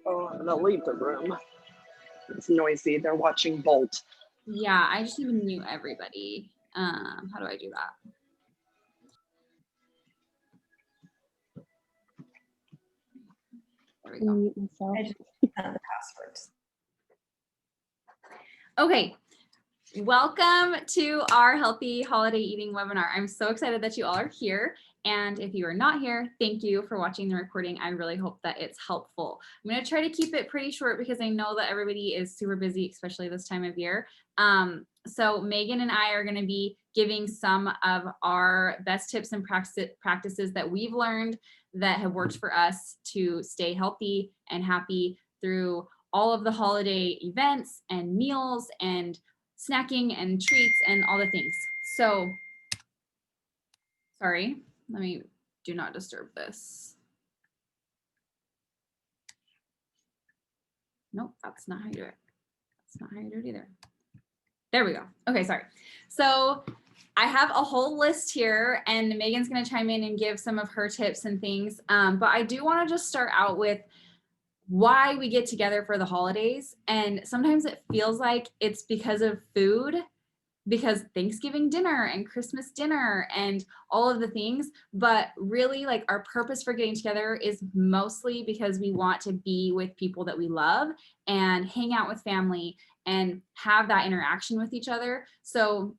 Oh, I'm gonna leave the room. It's noisy. They're watching Bolt. Yeah, I just even mute everybody. How do I do that? There we go. Mute myself. I just found the passwords. Okay, welcome to our Healthy Holiday Eating webinar. I'm so excited that you all are here. And if you are not here, thank you for watching the recording. I really hope that it's helpful. I'm going to try to keep it pretty short because I know that everybody is super busy, especially this time of year. So Megan and I are going to be giving some of our best tips and practices that we've learned that have worked for us to stay healthy and happy through all of the holiday events and meals and snacking and treats and all the things. So, sorry, let me do not disturb this. Nope, that's not how you do it. That's not how you do it either. There we go. Okay, sorry. So I have a whole list here and Megan's gonna chime in and give some of her tips and things. But I do wanna just start out with why we get together for the holidays. And sometimes it feels like it's because of food, because Thanksgiving dinner and Christmas dinner and all of the things, but really like our purpose for getting together is mostly because we want to be with people that we love and hang out with family and have that interaction with each other. So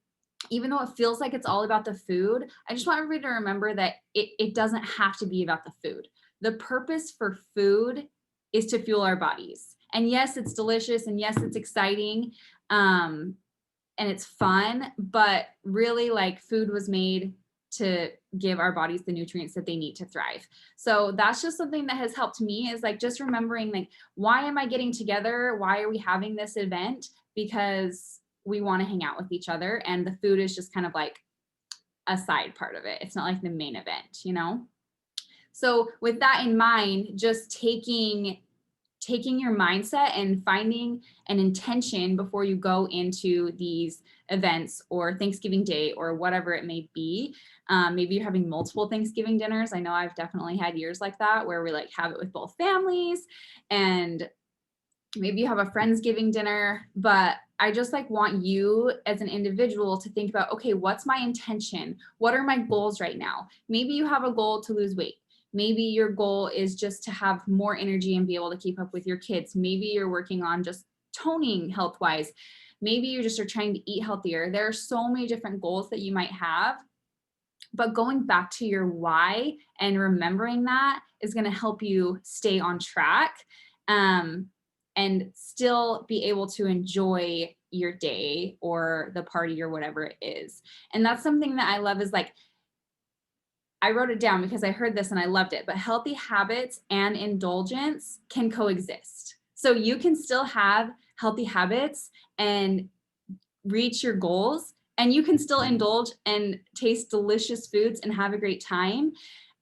even though it feels like it's all about the food, I just want everybody to remember that it doesn't have to be about the food. The purpose for food is to fuel our bodies. And yes, it's delicious and yes, it's exciting. And it's fun, but really like food was made to give our bodies the nutrients that they need to thrive. So that's just something that has helped me is like just remembering like, why am I getting together? Why are we having this event? Because we want to hang out with each other and the food is just kind of like a side part of it. It's not like the main event, you know? So with that in mind, just taking your mindset and finding an intention before you go into these events or Thanksgiving Day or whatever it may be. Maybe you're having multiple Thanksgiving dinners. I know I've definitely had years like that where we like have it with both families, and maybe you have a Friendsgiving dinner, but I just like want you as an individual to think about, okay, what's my intention? What are my goals right now? Maybe you have a goal to lose weight. Maybe your goal is just to have more energy and be able to keep up with your kids. Maybe you're working on just toning health-wise. Maybe you just are trying to eat healthier. There are so many different goals that you might have, but going back to your why and remembering that is going to help you stay on track and still be able to enjoy your day or the party or whatever it is. And that's something that I love is like, I wrote it down because I heard this and I loved it, but healthy habits and indulgence can coexist. So you can still have healthy habits and reach your goals, and you can still indulge and taste delicious foods and have a great time.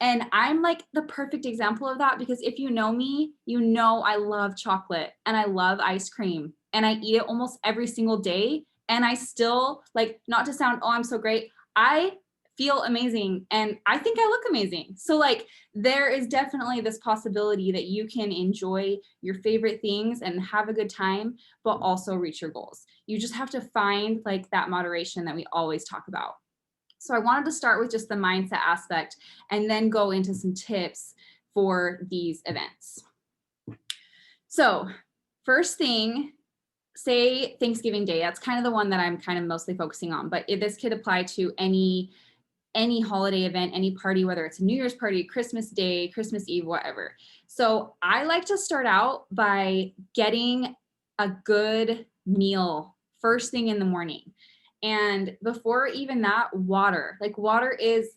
And I'm like the perfect example of that because if you know me, you know I love chocolate and I love ice cream and I eat it almost every single day. And I still like, not to sound, oh, I'm so great. I feel amazing and I think I look amazing. So like there is definitely this possibility that you can enjoy your favorite things and have a good time, but also reach your goals. You just have to find like that moderation that we always talk about. So I wanted to start with just the mindset aspect and then go into some tips for these events. So first thing, say Thanksgiving Day, that's kind of the one that I'm kind of mostly focusing on, but this could apply to any holiday event, any party, whether it's a New Year's party, Christmas Day, Christmas Eve, whatever. So I like to start out by getting a good meal first thing in the morning. And before even that, water. Like water is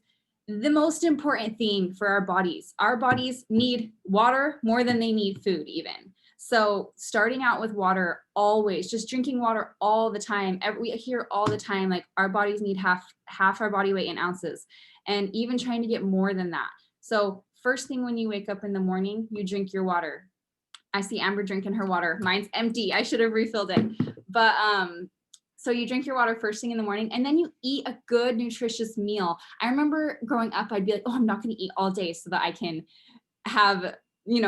the most important thing for our bodies. Our bodies need water more than they need food even. So starting out with water, always just drinking water all the time. We hear all the time, like our bodies need half our body weight in ounces, and even trying to get more than that. So first thing when you wake up in the morning, you drink your water. I see Amber drinking her water. Mine's empty. I should have refilled it. But so you drink your water first thing in the morning and then you eat a good nutritious meal. I remember growing up, I'd be like, oh, I'm not going to eat all day so that I can have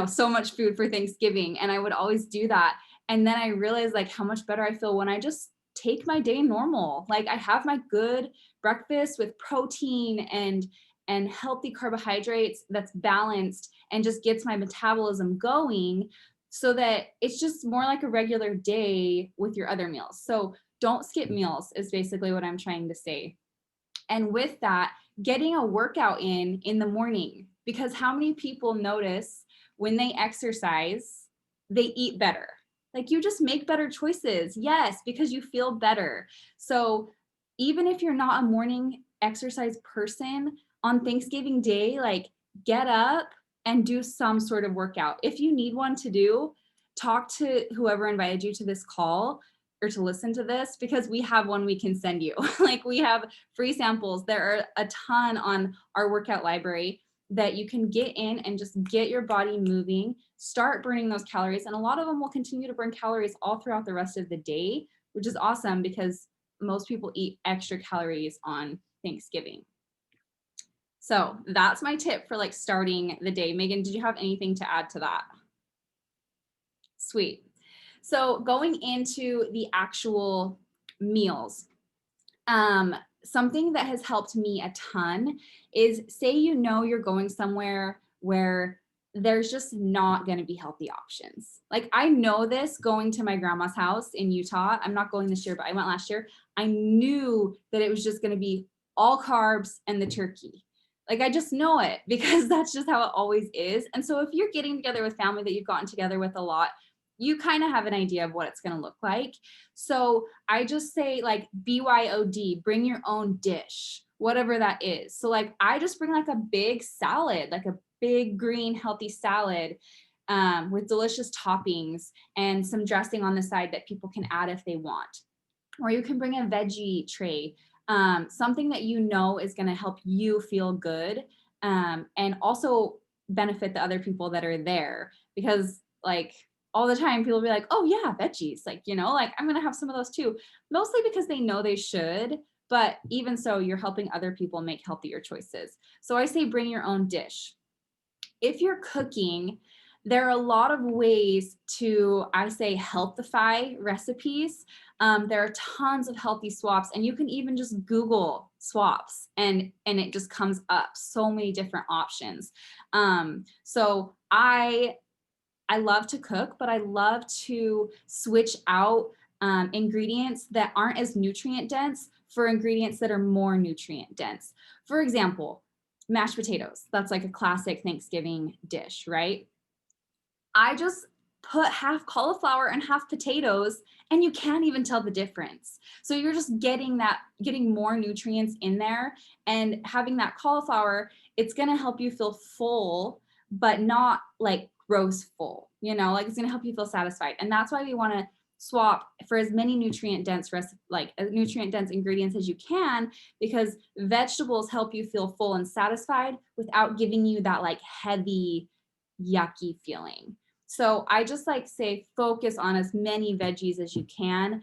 so much food for Thanksgiving. And I would always do that. And then I realized like how much better I feel when I just take my day normal. Like I have my good breakfast with protein and healthy carbohydrates that's balanced and just gets my metabolism going, so that it's just more like a regular day with your other meals. So don't skip meals is basically what I'm trying to say. And with that, getting a workout in the morning, because how many people notice when they exercise, they eat better? Like you just make better choices. Yes, because you feel better. So even if you're not a morning exercise person, on Thanksgiving Day, like get up and do some sort of workout. If you need one to do, talk to whoever invited you to this call or to listen to this, because we have one we can send you. Like we have free samples. There are a ton on our workout library that you can get in and just get your body moving, start burning those calories. And a lot of them will continue to burn calories all throughout the rest of the day, which is awesome because most people eat extra calories on Thanksgiving. So that's my tip for like starting the day. Megan, did you have anything to add to that? Sweet. So going into the actual meals, something that has helped me a ton is, say you're going somewhere where there's just not going to be healthy options. Like I know this going to my grandma's house in Utah. I'm not going this year, but I went last year. I knew that it was just going to be all carbs and the turkey. Like I just know it because that's just how it always is. And so if you're getting together with family that you've gotten together with a lot, you kind of have an idea of what it's going to look like. So I just say like BYOD, bring your own dish, whatever that is. So like I just bring like a big salad, like a big green healthy salad with delicious toppings and some dressing on the side that people can add if they want. Or you can bring a veggie tray, something that you know is going to help you feel good and also benefit the other people that are there. Because like all the time people will be like, oh yeah, veggies, like, like I'm going to have some of those too, mostly because they know they should. But even so, you're helping other people make healthier choices. So I say bring your own dish. If you're cooking, there are a lot of ways to, I say, healthify recipes. There are tons of healthy swaps, and you can even just Google swaps and it just comes up so many different options. So I love to cook, but I love to switch out ingredients that aren't as nutrient dense for ingredients that are more nutrient dense. For example, mashed potatoes. That's like a classic Thanksgiving dish, right? I just put half cauliflower and half potatoes, and you can't even tell the difference. So you're just getting more nutrients in there, and having that cauliflower, it's going to help you feel full, but not like gross full, like it's going to help you feel satisfied. And that's why we want to swap for as many nutrient dense ingredients as you can, because vegetables help you feel full and satisfied without giving you that like heavy, yucky feeling. So I just like say focus on as many veggies as you can.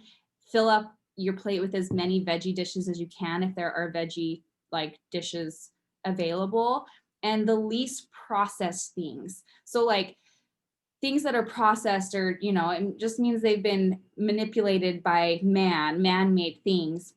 Fill up your plate with as many veggie dishes as you can if there are veggie like dishes available, and the least processed things. So like things that are processed or, it just means they've been manipulated by man-made things.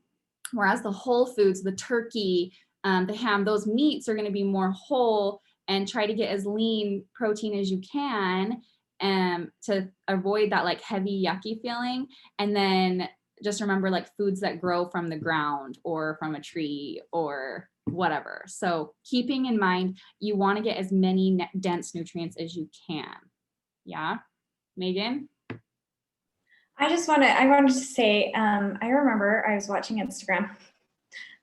Whereas the whole foods, the turkey, the ham, those meats are going to be more whole, and try to get as lean protein as you can to avoid that like heavy, yucky feeling. And then just remember like foods that grow from the ground or from a tree or whatever. So keeping in mind, you want to get as many dense nutrients as you can. Yeah. Megan? I wanted to say, I remember I was watching Instagram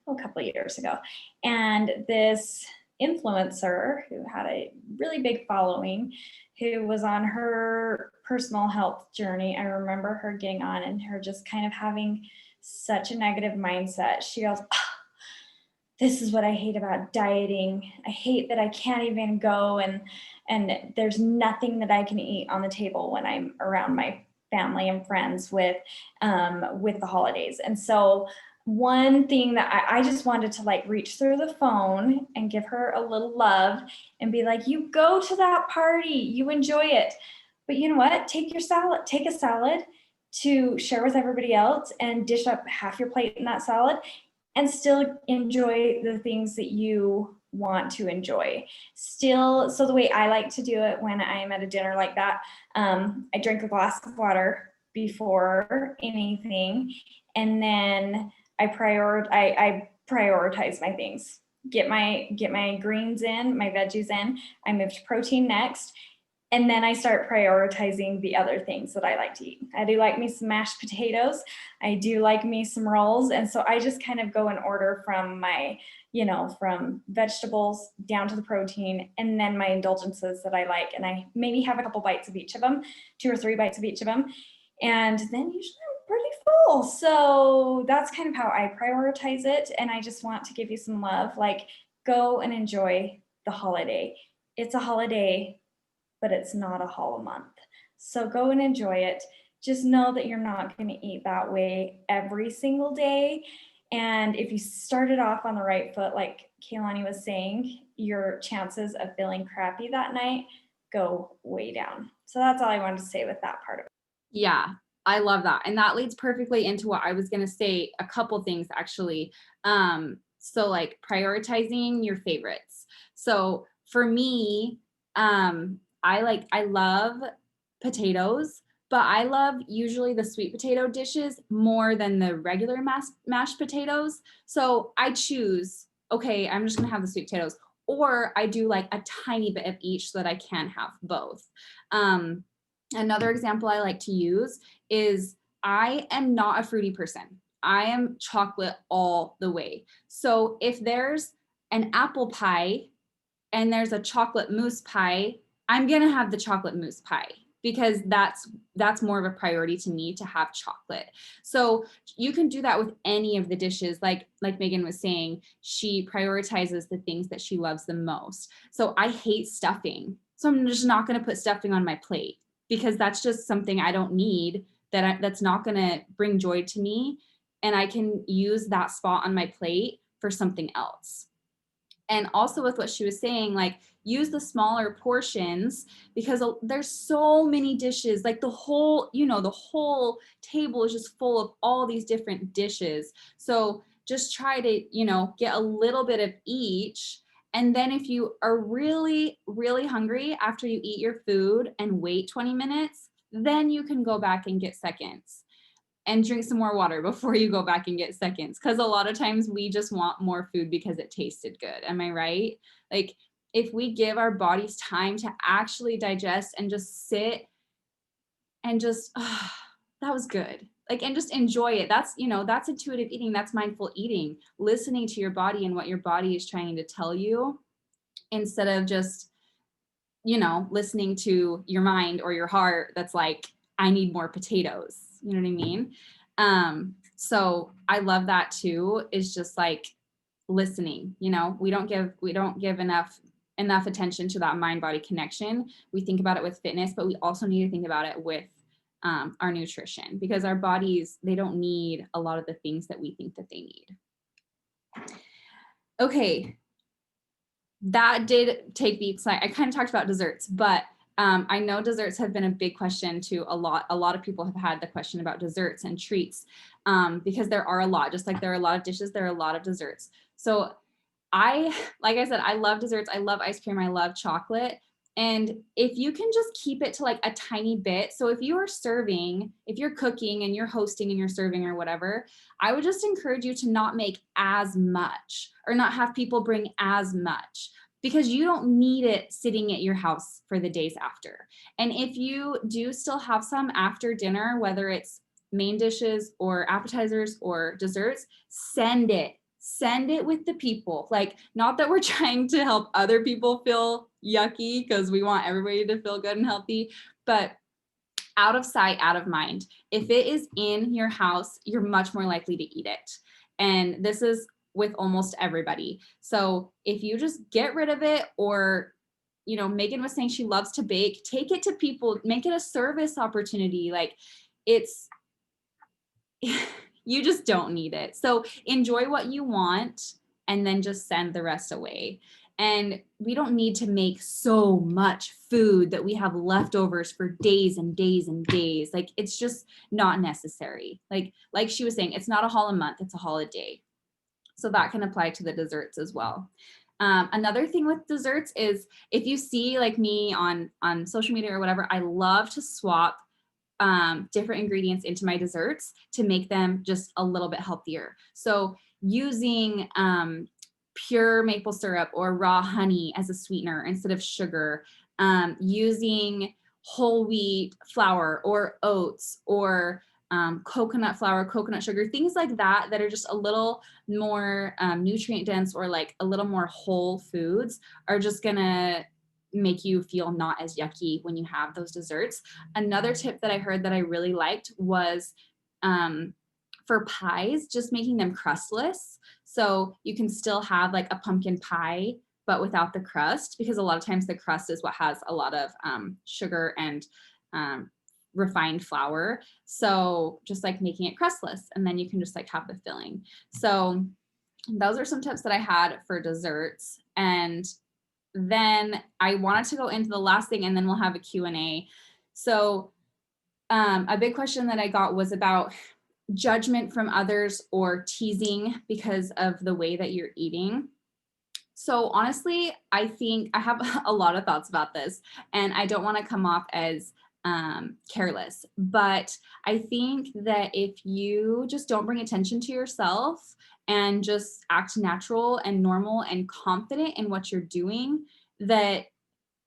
a couple of years ago, and this influencer who had a really big following, who was on her personal health journey. I remember her getting on and her just kind of having such a negative mindset. She goes, oh, this is what I hate about dieting. I hate that I can't even go and there's nothing that I can eat on the table when I'm around my family and friends with the holidays. And so one thing that I just wanted to like reach through the phone and give her a little love and be like, you go to that party, you enjoy it. But you know what? Take a salad to share with everybody else and dish up half your plate in that salad and still enjoy the things that you want to enjoy. Still, so the way I like to do it when I'm at a dinner like that, I drink a glass of water before anything, and then I prioritize my things. Get my greens in, my veggies in. I move to protein next, and then I start prioritizing the other things that I like to eat. I do like me some mashed potatoes. I do like me some rolls. And so I just kind of go in order from my, from vegetables down to the protein, and then my indulgences that I like. And I maybe have a couple bites of each of them, 2 or 3 bites of each of them. And then usually I'm pretty full. So that's kind of how I prioritize it. And I just want to give you some love, like go and enjoy the holiday. It's a holiday, but it's not a whole month. So go and enjoy it. Just know that you're not going to eat that way every single day. And if you started off on the right foot, like Kaylani was saying, your chances of feeling crappy that night go way down. So that's all I wanted to say with that part of it. Yeah, I love that. And that leads perfectly into what I was going to say, a couple things actually. So like prioritizing your favorites. So for me, I love potatoes, but I love usually the sweet potato dishes more than the regular mashed potatoes. So I choose, okay, I'm just gonna have the sweet potatoes, or I do like a tiny bit of each so that I can have both. Another example I like to use is I am not a fruity person. I am chocolate all the way. So if there's an apple pie and there's a chocolate mousse pie, I'm gonna have the chocolate mousse pie because that's more of a priority to me to have chocolate. So you can do that with any of the dishes. Like Megan was saying, she prioritizes the things that she loves the most. So I hate stuffing. So I'm just not gonna put stuffing on my plate because that's just something I don't need, that's not gonna bring joy to me. And I can use that spot on my plate for something else. And also with what she was saying, like use the smaller portions because there's so many dishes, like the whole table is just full of all these different dishes. So just try to, get a little bit of each. And then if you are really, really hungry after you eat your food and wait 20 minutes, then you can go back and get seconds and drink some more water before you go back and get seconds. Because a lot of times we just want more food because it tasted good. Am I right? Like if we give our bodies time to actually digest and just sit and just, that was good. Like, and just enjoy it. That's intuitive eating. That's mindful eating, listening to your body and what your body is trying to tell you instead of just, listening to your mind or your heart that's like, I need more potatoes. You know what I mean? So I love that too, is just like listening, we don't give enough attention to that mind body connection. We think about it with fitness, but we also need to think about it with our nutrition because our bodies, they don't need a lot of the things that we think that they need. Okay. That did take the slide. I kind of talked about desserts, but I know desserts have been a big question to a lot of people have had the question about desserts and treats because there are a lot, just like there are a lot of dishes, there are a lot of desserts. So like I said, I love desserts. I love ice cream. I love chocolate. And if you can just keep it to like a tiny bit. So if you're cooking and you're hosting and you're serving or whatever, I would just encourage you to not make as much or not have people bring as much because you don't need it sitting at your house for the days after. And if you do still have some after dinner, whether it's main dishes or appetizers or desserts, send it with the people. Like, not that we're trying to help other people feel yucky because we want everybody to feel good and healthy, but out of sight, out of mind. If it is in your house, you're much more likely to eat it. And this is with almost everybody. So if you just get rid of it, or Megan was saying she loves to bake, take it to people, make it a service opportunity. Like You just don't need it. So enjoy what you want and then just send the rest away. And we don't need to make so much food that we have leftovers for days and days and days. Like, it's just not necessary. Like she was saying, it's not a haul a month, it's a haul a day. So that can apply to the desserts as well. Another thing with desserts is if you see like me on social media or whatever, I love to swap different ingredients into my desserts to make them just a little bit healthier. So using pure maple syrup or raw honey as a sweetener instead of sugar, using whole wheat flour or oats or coconut flour, coconut sugar, things like that that are just a little more nutrient dense or like a little more whole foods are just gonna make you feel not as yucky when you have those desserts. Another tip that I heard that I really liked was for pies, just making them crustless. So you can still have like a pumpkin pie, but without the crust, because a lot of times the crust is what has a lot of sugar and refined flour. So just like making it crustless, and then you can just like have the filling. So those are some tips that I had for desserts. And then I wanted to go into the last thing, and then we'll have a Q&A. So a big question that I got was about judgment from others or teasing because of the way that you're eating. So honestly, I think I have a lot of thoughts about this, and I don't want to come off as careless, but I think that if you just don't bring attention to yourself and just act natural and normal and confident in what you're doing, that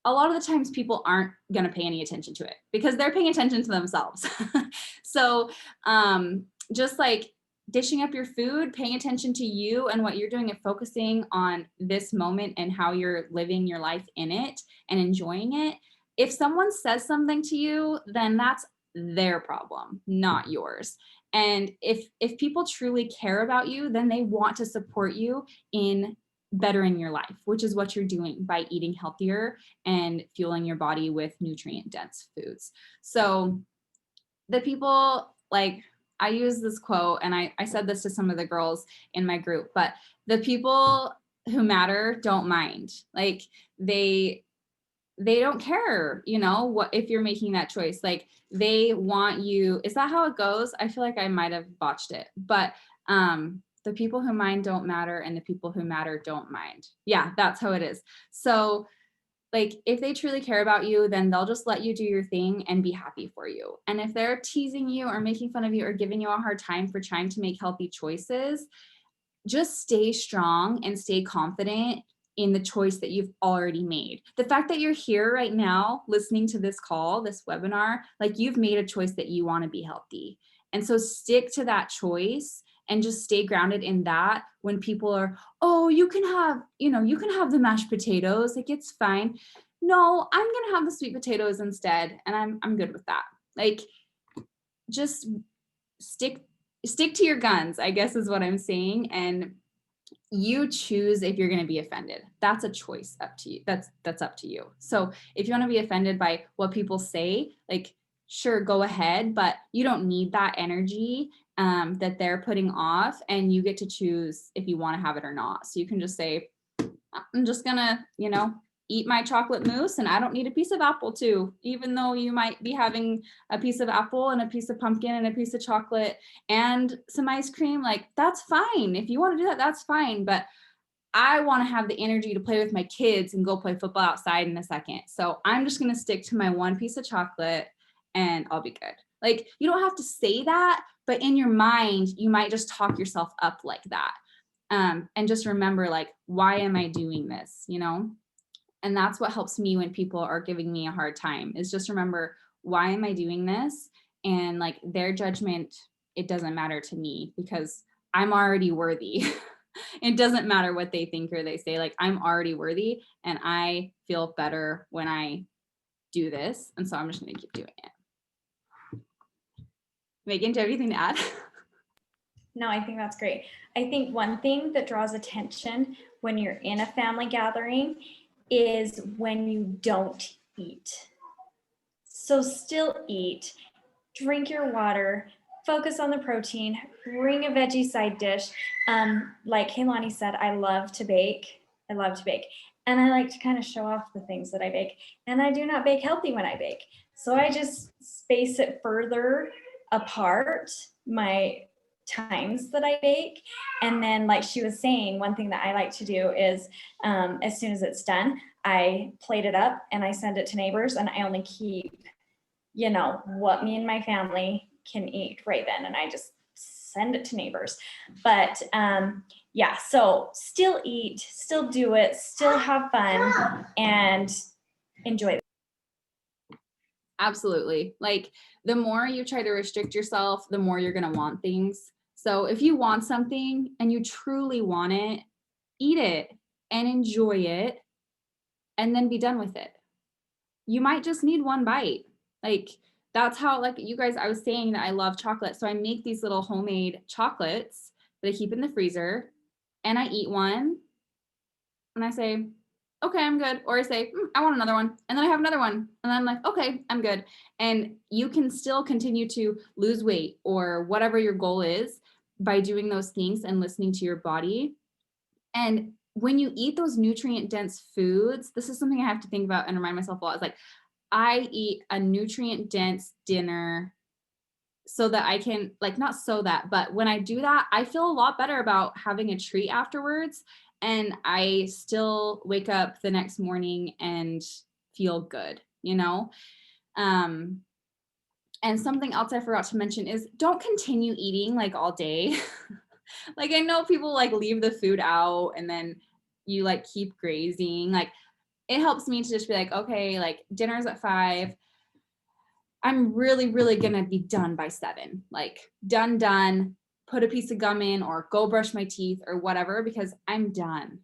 a lot of the times people aren't going to pay any attention to it because they're paying attention to themselves. So just like dishing up your food, paying attention to you and what you're doing and focusing on this moment and how you're living your life in it and enjoying it. If someone says something to you, then that's their problem, not yours. And if people truly care about you, then they want to support you in bettering your life, which is what you're doing by eating healthier and fueling your body with nutrient dense foods. So the people, like, I use this quote, and I said this to some of the girls in my group, but the people who matter don't mind. Like, they don't care, you know, what if you're making that choice. Like, they want you. Is that how it goes? I feel like I might have botched it, but the people who mind don't matter, and the people who matter don't mind. Yeah, that's how it is. So like, if they truly care about you, then they'll just let you do your thing and be happy for you. And if they're teasing you or making fun of you or giving you a hard time for trying to make healthy choices, just stay strong and stay confident in the choice that you've already made. The fact that you're here right now listening to this call, this webinar, like, you've made a choice that you want to be healthy. And so stick to that choice and just stay grounded in that. When people are, oh, you can have the mashed potatoes, like, it's fine. No, I'm going to have the sweet potatoes instead. And I'm good with that. Like, just stick to your guns, I guess is what I'm saying. And you choose if you're going to be offended. That's a choice up to you. That's up to you. So if you want to be offended by what people say, like, sure, go ahead, but you don't need that energy that they're putting off, and you get to choose if you want to have it or not. So you can just say, I'm just gonna, eat my chocolate mousse, and I don't need a piece of apple too, even though you might be having a piece of apple and a piece of pumpkin and a piece of chocolate and some ice cream. Like, that's fine. If you want to do that, that's fine. But I want to have the energy to play with my kids and go play football outside in a second. So I'm just going to stick to my one piece of chocolate and I'll be good. Like, you don't have to say that, but in your mind, you might just talk yourself up like that. And just remember, like, why am I doing this? And that's what helps me when people are giving me a hard time, is just remember, why am I doing this? And like, their judgment, it doesn't matter to me because I'm already worthy. It doesn't matter what they think or they say. Like, I'm already worthy and I feel better when I do this. And so I'm just going to keep doing it. Megan, do you have anything to add? No, I think that's great. I think one thing that draws attention when you're in a family gathering is when you don't eat. So still eat, drink your water, focus on the protein, bring a veggie side dish. Like Kaylani said, I love to bake. And I like to kind of show off the things that I bake. And I do not bake healthy when I bake. So I just space it further apart, my times that I bake. And then, like she was saying, one thing that I like to do is as soon as it's done, I plate it up and I send it to neighbors, and I only keep, what me and my family can eat right then. And I just send it to neighbors. But yeah, so still eat, still do it, still have fun, and enjoy. Absolutely. Like, the more you try to restrict yourself, the more you're going to want things. So if you want something and you truly want it, eat it and enjoy it, and then be done with it. You might just need one bite. Like, that's how, like you guys, I was saying that I love chocolate. So I make these little homemade chocolates that I keep in the freezer, and I eat one and I say, okay, I'm good. Or I say, I want another one. And then I have another one. And then I'm like, okay, I'm good. And you can still continue to lose weight or whatever your goal is by doing those things and listening to your body. And when you eat those nutrient dense foods, this is something I have to think about and remind myself a lot. It's like, I eat a nutrient dense dinner so that I can, like, not so that, but when I do that, I feel a lot better about having a treat afterwards. And I still wake up the next morning and feel good, And something else I forgot to mention is, don't continue eating like all day. Like, I know people like leave the food out and then you like keep grazing. Like, it helps me to just be like, okay, like dinner's at 5. I'm really, really gonna be done by 7. Like, done, put a piece of gum in or go brush my teeth or whatever, because I'm done.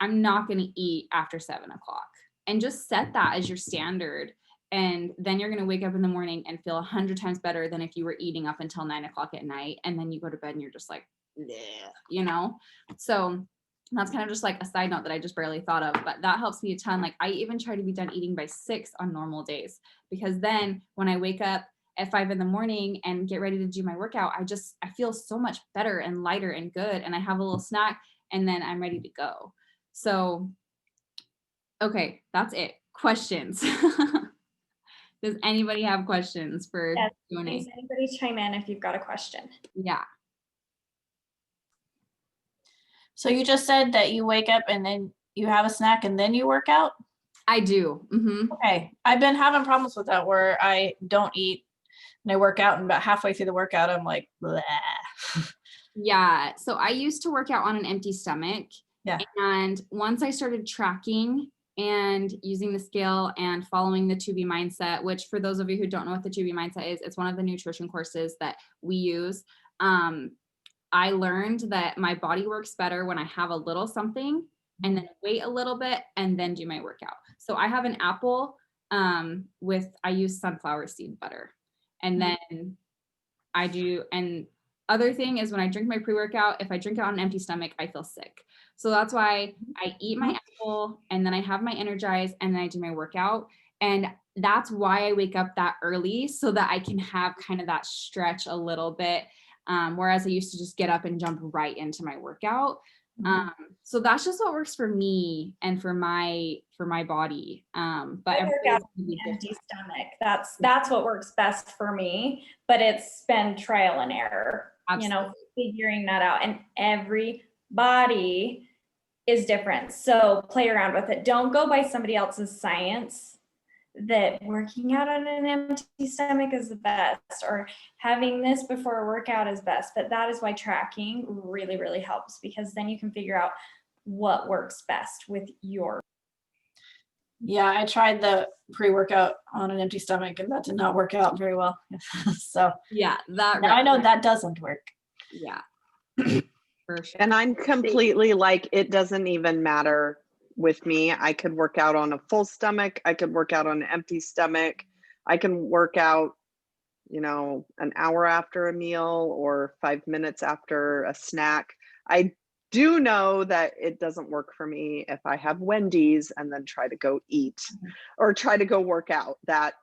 I'm not gonna eat after 7 o'clock. And just set that as your standard. And then you're gonna wake up in the morning and feel 100 times better than if you were eating up until 9 o'clock at night. And then you go to bed and you're just like, bleh, So that's kind of just like a side note that I just barely thought of, but that helps me a ton. Like, I even try to be done eating by 6 on normal days, because then when I wake up at 5 in the morning and get ready to do my workout, I feel so much better and lighter and good. And I have a little snack and then I'm ready to go. So, okay, that's it. Questions. Does anybody have questions for Q&A? Please, anybody chime in if you've got a question. Yeah. So you just said that you wake up and then you have a snack and then you work out? I do. Mm-hmm. Okay. I've been having problems with that, where I don't eat and I work out, and about halfway through the workout, I'm like, bleh. Yeah. So I used to work out on an empty stomach. Yeah. And once I started tracking and using the scale and following the 2B mindset, which for those of you who don't know what the 2B mindset is, it's one of the nutrition courses that we use. I learned that my body works better when I have a little something and then wait a little bit and then do my workout. So I have an apple I use sunflower seed butter. And then and other thing is, when I drink my pre-workout, if I drink it on an empty stomach, I feel sick. So that's why I eat my apple and then I have my Energize and then I do my workout. And that's why I wake up that early, so that I can have kind of that stretch a little bit. Whereas I used to just get up and jump right into my workout. So that's just what works for me and for my body. But empty stomach. That's what works best for me. But it's been trial and error. Absolutely. Figuring that out. And every body is different. So play around with it. Don't go by somebody else's science that working out on an empty stomach is the best, or having this before a workout is best. But that is why tracking really, really helps, because then you can figure out what works best with your. Yeah, I tried the pre-workout on an empty stomach and that did not work out very well. So yeah, now I know that doesn't work. Yeah, for sure. And I'm completely like, it doesn't even matter with me. I could work out on a full stomach. I could work out on an empty stomach. I can work out, an hour after a meal or 5 minutes after a snack. I do know that it doesn't work for me if I have Wendy's and then try to go eat or try to go work out. That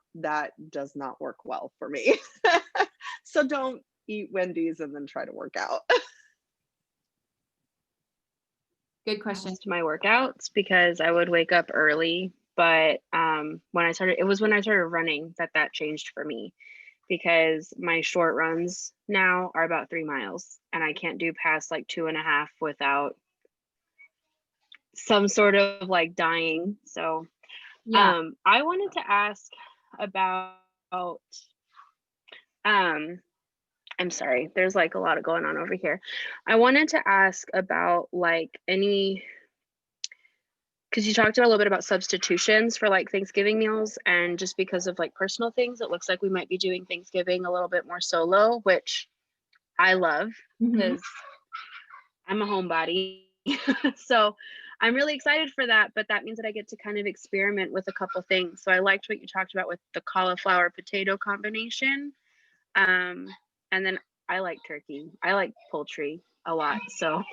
does not work well for me. So don't eat Wendy's and then try to work out. Good question. To my workouts because I would wake up early, but when I started running that changed for me because my short runs now are about 3 miles and I can't do past like 2.5 without some sort of like dying. So Yeah. I wanted to ask about I'm sorry, there's like a lot going on over here. I wanted to ask about like because you talked a little bit about substitutions for like Thanksgiving meals, and just because of like personal things, it looks like we might be doing Thanksgiving a little bit more solo, which I love Mhm. because I'm a homebody. So I'm really excited for that, but that means that I get to kind of experiment with a couple things. So I liked what you talked about with the cauliflower potato combination. And then I like turkey. I like poultry a lot. So,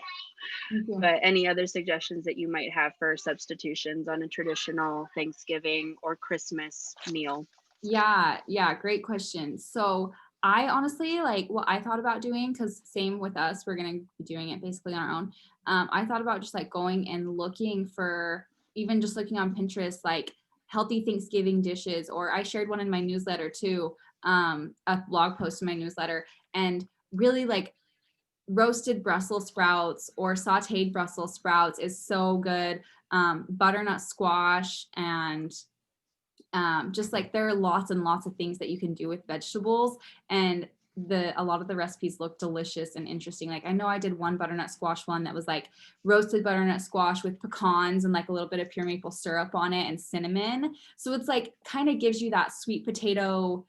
Thank you. but any other suggestions that you might have for substitutions on a traditional Thanksgiving or Christmas meal? Yeah, great question. So I honestly like what I thought about doing, because same with us, we're gonna be doing it basically on our own. I thought about just like going and looking for, even just looking on Pinterest, like healthy Thanksgiving dishes, or I shared one in my newsletter too, a blog post in my newsletter, and really like roasted Brussels sprouts or sauteed Brussels sprouts is so good. Butternut squash, and just like there are lots and lots of things that you can do with vegetables, and a lot of the recipes look delicious and interesting. Like I know I did one butternut squash one that was like roasted butternut squash with pecans and like a little bit of pure maple syrup on it and cinnamon. So it's like kind of gives you that sweet potato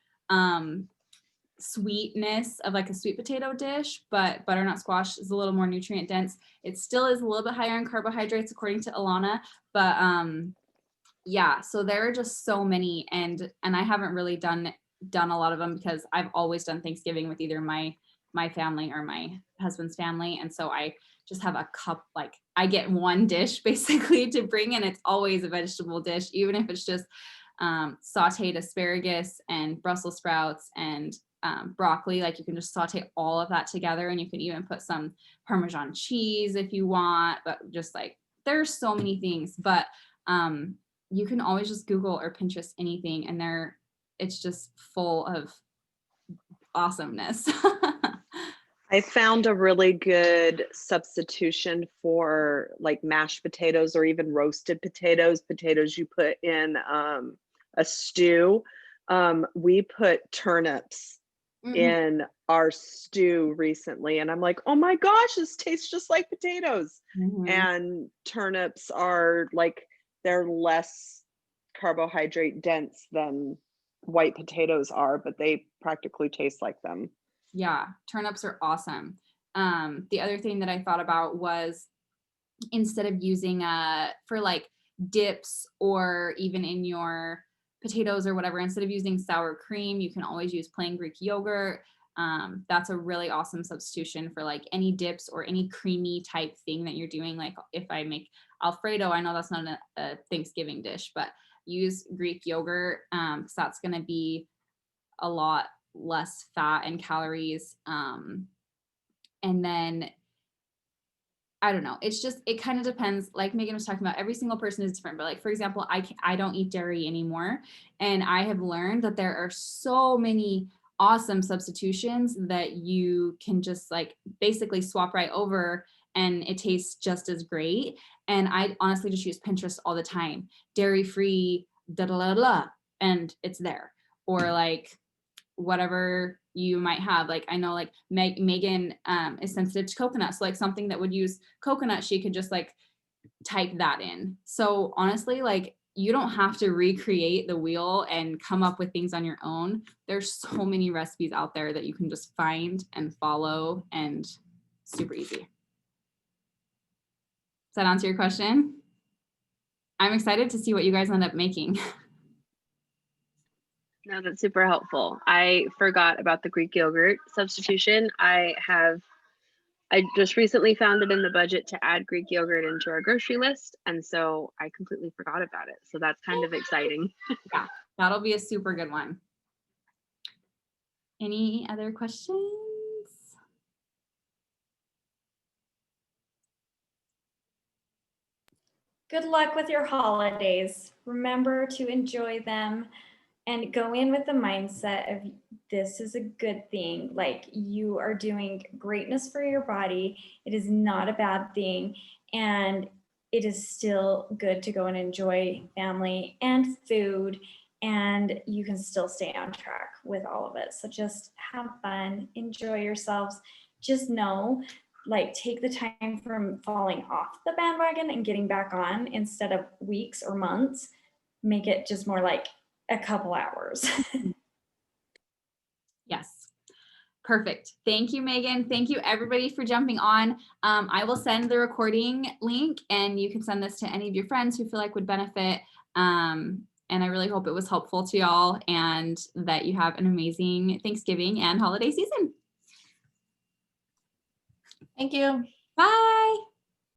sweetness of like a sweet potato dish, but butternut squash is a little more nutrient dense. It still is a little bit higher in carbohydrates according to Alana, but yeah, so there are just so many, and I haven't really done a lot of them because I've always done Thanksgiving with either my family or my husband's family, and so I just have a cup, like I get one dish basically to bring, and it's always a vegetable dish, even if it's just sauteed asparagus and Brussels sprouts and broccoli. Like you can just saute all of that together, and you can even put some Parmesan cheese if you want, but just like there's so many things, but you can always just Google or Pinterest anything, and it's just full of awesomeness. I found a really good substitution for like mashed potatoes or even roasted potatoes you put in a stew. We put turnips Mhm. in our stew recently, and I'm like, oh my gosh, this tastes just like potatoes. Mhm. And turnips are like, they're less carbohydrate dense than white potatoes are, but they practically taste like them. Yeah, turnips are awesome. The other thing that I thought about was, instead of using for like dips or even in your potatoes or whatever, instead of using sour cream, you can always use plain Greek yogurt. That's a really awesome substitution for like any dips or any creamy type thing that you're doing. Like if I make Alfredo, I know that's not a Thanksgiving dish, but use Greek yogurt, because that's going to be a lot less fat and calories. And then I don't know. It's just, it kind of depends. Like Megan was talking about, every single person is different. But like, for example, I don't eat dairy anymore. And I have learned that there are so many awesome substitutions that you can just like basically swap right over, and it tastes just as great. And I honestly just use Pinterest all the time. Dairy free, da da da da, and it's there. Or like whatever you might have. Like I know like Megan is sensitive to coconut. So like something that would use coconut, she could just like type that in. So honestly, like you don't have to recreate the wheel and come up with things on your own. There's so many recipes out there that you can just find and follow, and super easy. Does that answer your question? I'm excited to see what you guys end up making. No, that's super helpful. I forgot about the Greek yogurt substitution. I just recently found it in the budget to add Greek yogurt into our grocery list, and so I completely forgot about it. So that's kind of exciting. Yeah, that'll be a super good one. Any other questions? Good luck with your holidays. Remember to enjoy them and go in with the mindset of this is a good thing. Like you are doing greatness for your body. It is not a bad thing. And it is still good to go and enjoy family and food. And you can still stay on track with all of it. So just have fun, enjoy yourselves. Just know, like, take the time from falling off the bandwagon and getting back on instead of weeks or months. Make it just more like a couple hours. Yes. Perfect. Thank you, Megan. Thank you, everybody, for jumping on. I will send the recording link, and you can send this to any of your friends who feel like would benefit. And I really hope it was helpful to y'all and that you have an amazing Thanksgiving and holiday season. Thank you. Bye.